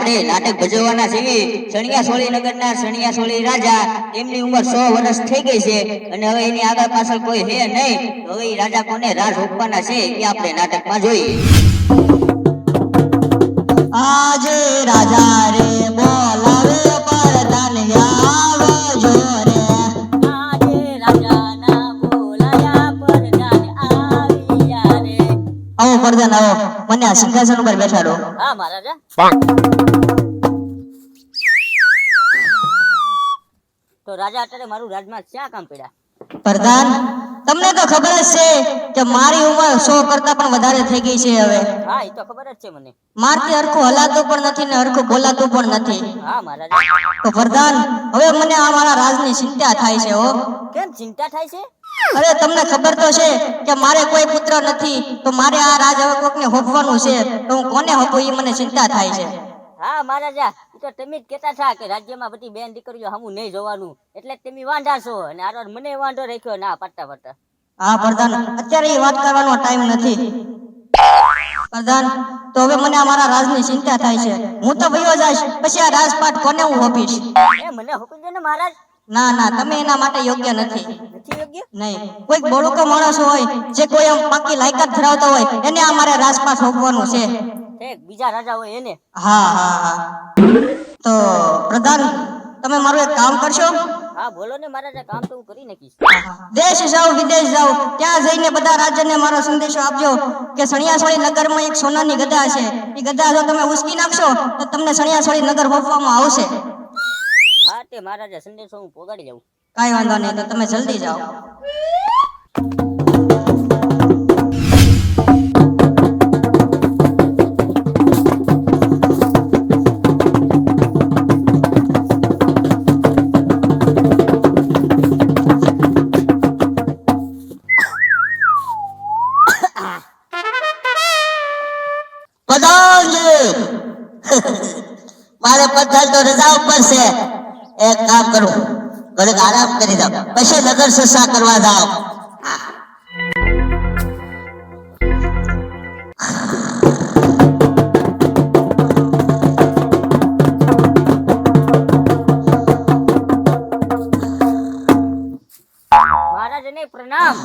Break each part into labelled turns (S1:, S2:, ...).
S1: આપણે નાટક ભજવવાના છીએ સણિયા સોળી નગરના સણિયા સોળી રાજા એમની ઉંમર 100 વર્ષ થઈ ગઈ છે અને હવે એની આગળ પાછળ કોઈ હે નહીં હવે એ રાજા કોને રાજ હોપવાના છે એ આપણે નાટકમાં જોઈએ
S2: આજે રાજા રે બોલાવે પરદાન આવજો રે આજે રાજાના બોલાયા પરદાન આવ્યા રે આવો પરદાન આવો મને આ સિંહાસન ઉપર બેસાડો
S3: હા મહારાજા તો રાજા અત્યારે મારું રાજમાં ક્યાં કામ પડ્યા
S2: પ્રધાન તમને તો ખબર જ છે કે મારી ઉંમર 100 કરતા પણ વધારે થઈ ગઈ છે હવે
S3: હા એ તો ખબર જ છે મને
S2: મારથી હરખું હલાતું પણ નથી ને હરખું બોલાતું પણ નથી
S3: હા મહારાજા
S2: તો પ્રધાન હવે મને આ મારા રાજની ચિંતા થાય છે હો
S3: કેમ ચિંતા થાય છે
S2: અરે તમને ખબર તો છે કે મારે કોઈ પુત્ર નથી તો મારે આ રાજ હવે કોકને હોપવાનું છે તો હું કોને હોપું એ મને ચિંતા થાય છે
S3: હા મહારાજા એ તો તમે જ કહેતા હતા કે રાજ્યમાં બધી બેન દીકરીઓ હમું નહીં જોવાનું એટલે તમે વાંઢા છો અને આ મને વાંઢો રાખ્યો ના પાટા પાટા
S2: હા પ્રધાન અત્યારે એ વાત કરવાનો ટાઈમ નથી પ્રધાન તો હવે મને અમારા રાજની ચિંતા થાય છે હું તો વયો જઈશ પછી આ રાજપાટ કોને હું હોપીશ
S3: એ મને હુકમ દે ને મહારાજ
S2: ના ના તમે એના માટે યોગ્ય નથી
S3: નથી યોગ્ય
S2: નહીં કોઈક બોળુકો માણસ હોય જે કોઈ આમ પાકી લાયકાત ધરાવતો હોય એને અમારે રાજપાટ હોપવાનું છે
S3: એક બીજા રાજા હોય એને
S2: હા હા હા તો પ્રધાન તમે મારું એક કામ કરશો
S3: હા બોલો ને મહારાજા કામ તો હું કરી નાખીશ
S2: દેશ જાઓ વિદેશ જાઓ ત્યાં જઈને બધા રાજ્યને મારો સંદેશો આપજો કે સણિયાસોળી નગરમાં એક સોનાની ગદા છે એ ગદા જો તમે ઉસકી નાખશો તો તમને સણિયાસોળી નગર હોપવામાં આવશે
S3: હા તે મહારાજા સંદેશો હું પોગાડી જાઉં
S2: કાંઈ વાંધો નહીં તો તમે જલ્દી જાઓ
S1: મારે પથ્થર તો રજા ઉપર છે એક કામ કરું ઘરે આરામ કરી જાવ પછી નગર સસા કરવા જાવ
S3: મહારાજાને પ્રણામ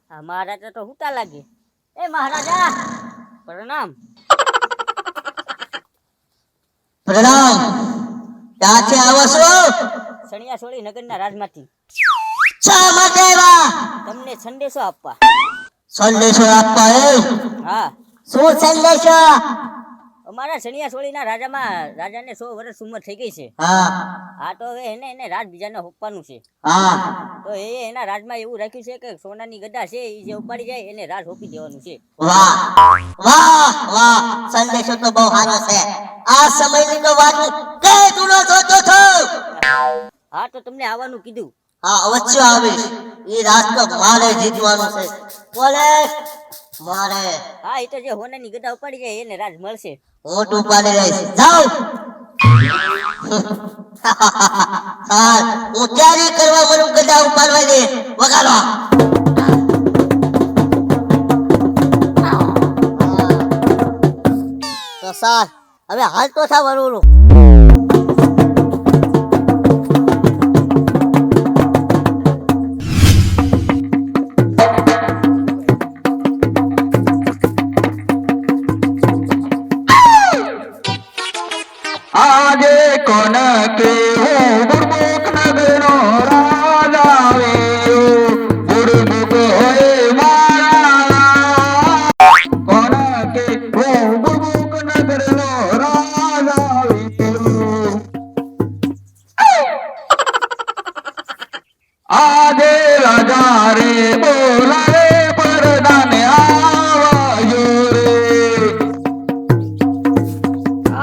S3: હા મહારાજા તો હુતા લાગે એ મહારાજા પ્રણામ
S1: પ્રણામ ક્યાંથી આવો છો
S3: સણિયા સોળી નગરના રાજમાંથી
S1: શા માટે આવ્યા
S3: તમને સંદેશો આપવા
S1: સંદેશો આપવા
S3: હા
S1: શું સંદેશો
S3: અમારા સણિયા સોળીના રાજાને 100 વર્ષ ઉંમર થઈ ગઈ છે
S1: હા
S3: હા તો હવે એને રાજ બીજાને હોપવાનું છે
S1: હા
S3: તો એના રાજમાં એવું રાખ્યું છે કે સોનાની ગદા છે એ જે ઉપાડી જાય એને રાજ હોપી દેવાનું છે
S1: વાહ વાહ વાહ સંદેશો તો બહુ સારો છે આ સમયની તો વાત કે તુનો જોતો છો
S3: હા તો તમને આવવાનું કીધું
S1: હા અવશ્ય આવીશ એ રાજ તો મારે જીતવાનું છે બોલે મારે
S3: હા એ તો જે હોનાની ગદા ઉપાડી જાય એને રાજ મળશે
S1: ઊંટ ઉપાડી રહીશ જાઓ હા હું તૈયારી કરવા મળું ગદા ઉપાડવા દે વગાડો તો સર હવે હાલ તો થા વરુલું
S4: आगे कौन के हो बुरबुक नगरो राजा वे बुरबुक होए मारा कौन के हो बुरबुक नगरो राजा वे आगे राजा रे बोला रे परदान आवायो रे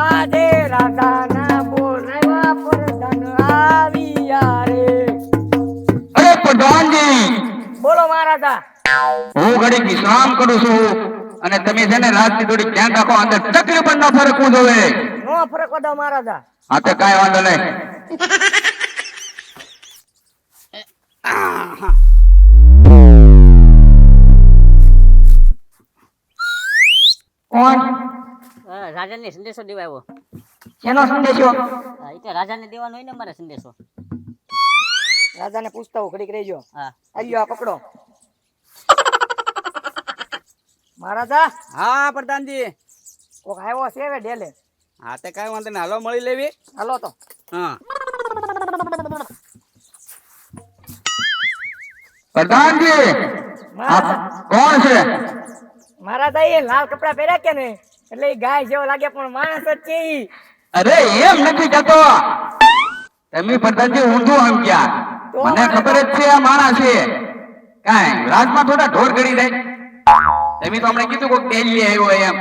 S3: આદે રાજાના બોલાવા પરદાન આવ્યા રે
S4: अरे प्रधान जी
S3: બોલો મહારાજા
S4: હું ઘડી વિશ્રામ કરું છું અને તમે છે ને રાતની થોડી ધ્યાન રાખો અંદર ચક્રી પણ ન ફરકવું જોવે
S3: નો ફરક દો મહારાજા
S4: હા તો કાંઈ વાંધો નહીં કોણ
S3: રાજાને સંદેશો દેવાયો
S2: શેનો સંદેશો?
S3: હા, ઈ તો રાજાને દેવાનો હોય ને મારે સંદેશો.
S2: રાજાને પૂછતા હું ઘડીક રહેજો.
S3: હા.
S2: આલ્યો આ પકડો. મહારાજા
S5: હા પ્રધાનજી.
S2: કોક આવ્યો છે હવે ડેલે.
S5: હા તે કઈ વાંધો નહીં, હાલો મળી લેવી.
S2: હાલો તો.
S5: હા
S4: પ્રધાનજી આપ કોણ છે?
S2: મહારાજા એ લાલ કપડા પહેર્યા કે ને એટલે એ ગાય જેવો લાગે પણ માણસ જ છે ઈ.
S4: અરે એમ નથી કહેતો. તમે પ્રધાનજી ઊંધું સમજ્યા. મને ખબર જ છે આ માણસ છે. કાંઈ રાજમાં થોડા ઢોર ગળી જાય. તમે તો હમણાં કીધું કોઈ દિલ્હી આવ્યો એમ.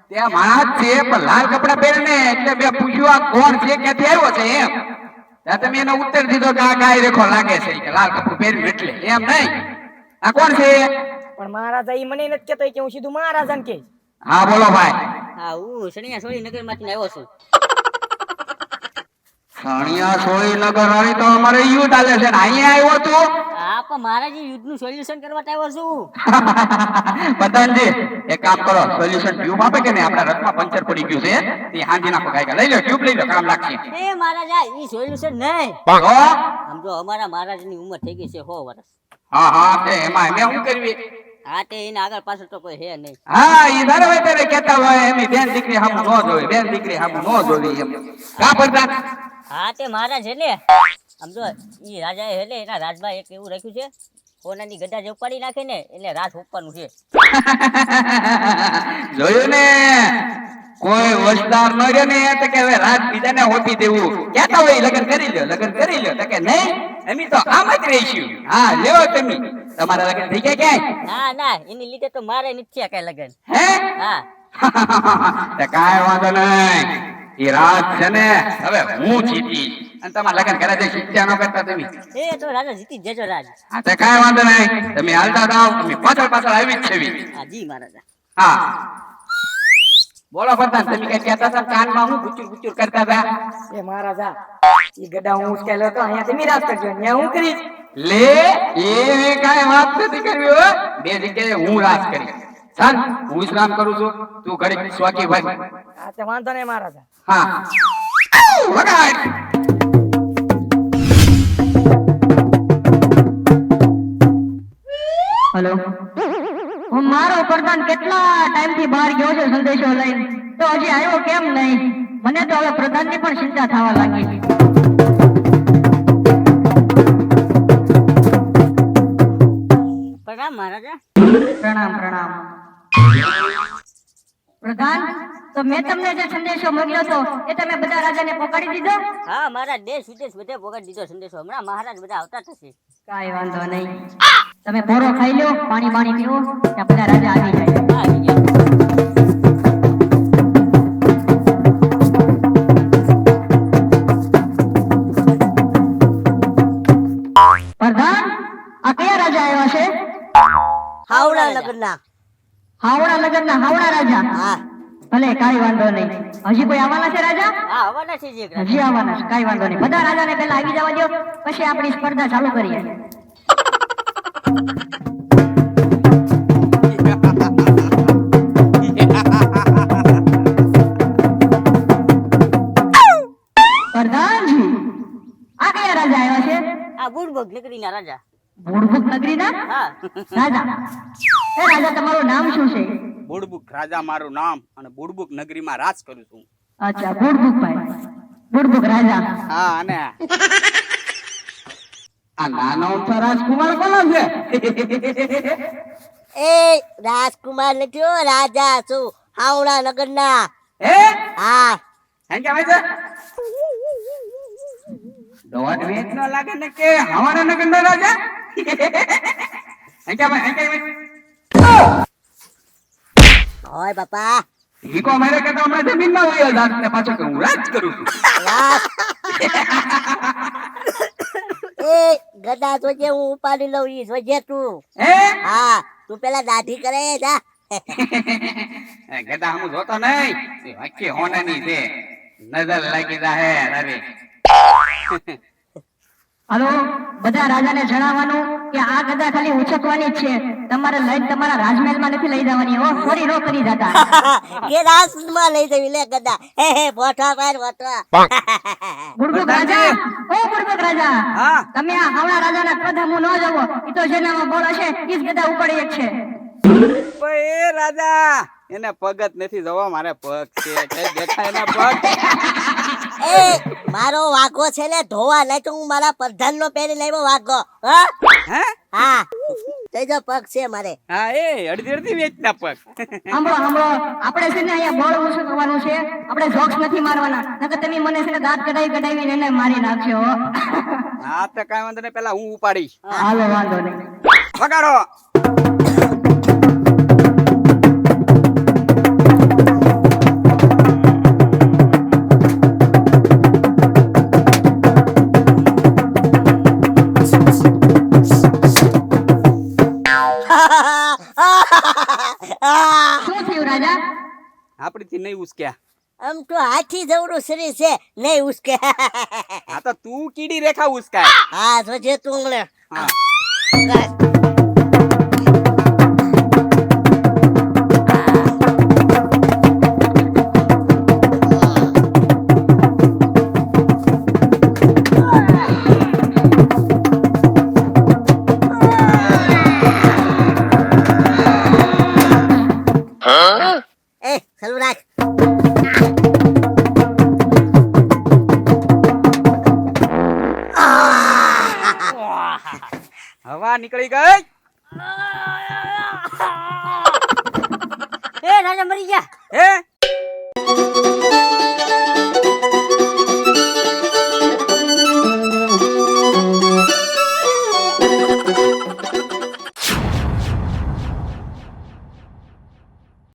S4: ત્યાં માણસ છે પણ લાલ કપડા પહેરે ને એટલે મેં પૂછ્યું આ કોણ છે, ક્યાંથી આવ્યો છે એમ. ત્યાં તમે એનો ઉત્તર દીધો કે આ ગાય રેખો લાગે છે કે લાલ કપડું પહેર્યું એટલે એમ નહીં. આ કોણ છે?
S2: પણ મહારાજા ઈ મને નથી કહેતો કે હું સીધું મહારાજાને કહીશ.
S4: હા બોલો ભાઈ.
S3: હા, હું સણિયા સોળી નગર માંથી આવ્યો છું.
S4: સણિયા સોળી નગર વાળી તો અમારે યુદ્ધ ચાલે છે ને અહીંયા આવ્યો તું?
S3: હા, પણ મહારાજી યુદ્ધનું સોલ્યુશન કરવા આવ્યો છું.
S4: પ્રધાનજી એક કામ કરો, સોલ્યુશન ટ્યુબ આપે કે નહીં, આપણા રથમાં પંચર પડી ગયું છે એ હાંજી નાખો. ગાયકા લઈ લો, ટ્યુબ લઈ લો, કામ લાગશે.
S3: એ મહારાજા ઈ સોલ્યુશન નહીં.
S4: તો
S3: સમજો અમારા મહારાજની ઉંમર થઈ ગઈ છે 100 વર્ષ.
S4: હા હા તે એમાં અમે શું કરવી?
S3: હા, તે એને આગળ પાછળ તો કોઈ હે નહીં.
S4: હા ઈ ધારે હોય ત્યારે કહેતા હોય એમની બેન દીકરી હામું ન જોઈ, બેન દીકરી હામું ન જોવી એમ. કા પ્રધાન?
S3: હા, તે મહારાજ એટલે સમજો ઈ રાજાએ એટલે એના રાજમાં એક એવું રાખ્યું છે, સોનાની ગદા જે ઉપાડી નાખે ને એટલે રાજ ઉપવાનું છે.
S4: જોયું ને, કોઈ વસદાર ન રહ્યો ને તો કે હવે રાત બીજાને હોપી દેવું. કહેતા હોય લગ્ન કરી લ્યો, લગ્ન કરી લ્યો. તો કે નહીં અમે તો આમ જ રહીશું. હા લેવો તમે. તમારા લગ્ન થઈ ગયા ક્યાંય?
S3: ના ના, એની લીધે તો મારે નથી થયા કઈ લગન.
S4: હે?
S3: હા.
S4: તે કાંઈ વાંધો નહીં. એ રાત છે ને હવે હું જીતી અને તમારા લગ્ન કરે છે શિક્ષા ન કરતા તમે.
S3: એ તો રાજા જીતી જ જજો રાજ.
S4: હા તે કાંઈ વાંધો નહીં. તમે હાલતા જાઓ, તમે પાછળ પાછળ આવી જ છેવી.
S3: હા જી મહારાજા.
S4: હા બોલો પ્રધાન, તમે કઈ કહેતા હતા કાનમાં હું ગુચુર ગુચુર કરતા હતા?
S2: એ મહારાજા ઈ ગડા હું ઉચકેલો તો અહીંયા તમે રાજ કરજો, અહીંયા હું કરીશ.
S4: લે એવી કાંઈ વાત નથી કરવી હો. બે જગ્યાએ હું રાજ કરી. ચાલ હું વિશ્રામ કરું છું, તું ઘડીક સ્વાકી ભાઈ.
S2: હા તે વાંધો નહીં મહારાજા.
S4: હા વગાડ.
S2: હેલો, હું મારો પ્રધાન કેટલા ટાઈમ થી બહાર ગયો છે સંદેશો લઈને, તો હજી આવ્યો કેમ નહીં? મને તો હવે પ્રધાન ની પણ ચિંતા થવા લાગી.
S3: પ્રણામ મહારાજા.
S2: પ્રણામ પ્રણામ. પ્રધાન, તો મેં તમને જે સંદેશો મોકલ્યો હતો એ તમે બધા રાજાને પકડી દીધો?
S3: હા, મારા દેશ વિદેશ બધે પોગાડી દીધો સંદેશો. હમણાં મહારાજ બધા આવતા થશે.
S2: કાંઈ વાંધો નહીં. તમે પોરો ખાઈ લો, પાણી પાણી પીવો, ત્યાં બધા રાજા આવી જાય.
S3: હા, આવી ગયા.
S2: પ્રધાન, આ કયા રાજા આવ્યા છે?
S3: હાવડા નગરના.
S2: હાવડા નગરના હાવડા રાજા.
S3: હા.
S2: ભલે કાંઈ વાંધો નહીં. હજી કોઈ આવવાના છે રાજા?
S3: હા, આવવાના છે જે રાજા.
S2: હજી આવવાના છે, કાંઈ વાંધો નહીં. બધા રાજાને પહેલા આવી જવા દો, પછી આપણી સ્પર્ધા ચાલુ કરીએ. પ્રધાનજી, આ કયા રાજા આવ્યા છે?
S3: આ બુડબુક નગરીના રાજા.
S2: મૂળભૂત નગરીના
S3: હા.
S2: રાજા. એ રાજા, તમારું નામ શું છે?
S5: બુડબુક રાજા મારું નામ, અને બુડબુક નગરીમાં રાજ કરું છું.
S2: અચ્છા, બુડબુક ભાઈ, બુડબુક રાજા.
S5: હા અને
S4: આ નાનો અમથો રાજકુમાર કોનો છે?
S3: એ રાજકુમાર નથી, હો, રાજા છું હાવડા નગરના.
S4: હે
S3: હા.
S4: એમ કેમ છે? દોડ વેચ ન લાગે ને કે હવાના નગરના રાજા? એમ કેમ
S3: ઓય બાપા.
S4: ઈકો મારે કે તો હમણાં જમીનમાં વયો જાત ને પાછો કે હું રાજ કરું છું.
S3: એ ગદા જોજે, હું ઉપાડી લઉં. ઈ જોજે તું.
S4: હે
S3: હા, તું પેલા દાઢી કરે જા.
S4: ગદા હું જોતો નહીં, એ આખી હોનાની છે, નજર લાગી જાહે તારી.
S2: હાલો બધા રાજાને જણાવવાનું કે આ ગદા ખાલી ઉછકવાની જ છે, તમારે લઈને તમારા રાજમહેલમાં નથી લઈ જવાની હો, ચોરી નો કરી જતા.
S3: કે રાજમાં લઈ જવી લે ગદા. હે હે બોઠા પાર બોઠા.
S2: ગુડગુક રાજા, ઓ ગુડગુક રાજા,
S5: હા.
S2: તમે આ હાવડા રાજાના કદમો ન જવો, ઈ તો જેનામાં બળ હશે ઈ જ ગદા ઉપાડી એક છે.
S5: પણ એ રાજા એને પગ જ નથી જોવા, મારે પગ છે કઈ દેખાય એના પગ.
S3: એ મારો વાઘો છે ને ધોવા નહીં તો હું મારા પ્રધાન નો પહેરી લાવ્યો વાઘો. હા
S5: હે
S3: હા તેજો પગ છે મારે.
S5: હા એ અડધી અડધી વેચના પગ.
S2: સાંભળો સાંભળો, આપણે છે ને અહીંયા બળ ઓછું કરવાનું છે, આપણે જોક્સ નથી મારવાના, નકર તમે મને છે ને દાંત કઢાવીને એને મારી નાખશો.
S5: હા તો કાંઈ વાંધો નહીં, પેલા હું ઉપાડીશ.
S2: હાલો વાંધો નહીં.
S5: વગાડો.
S2: શું થયું રાજા?
S5: આપણીથી નહીં ઉસક્યા.
S3: આમ તો હાથી જવડું શરીર છે નહીં ઉસકે.
S5: હા તો તું કીડી રેખા ઉસકાય.
S3: હા જોજે તું હમણાં.
S5: હા.
S3: એ ચાલુ રાખ.
S5: હવા નીકળી ગઈ.
S3: એ રાજા મરી ગયા.
S5: હે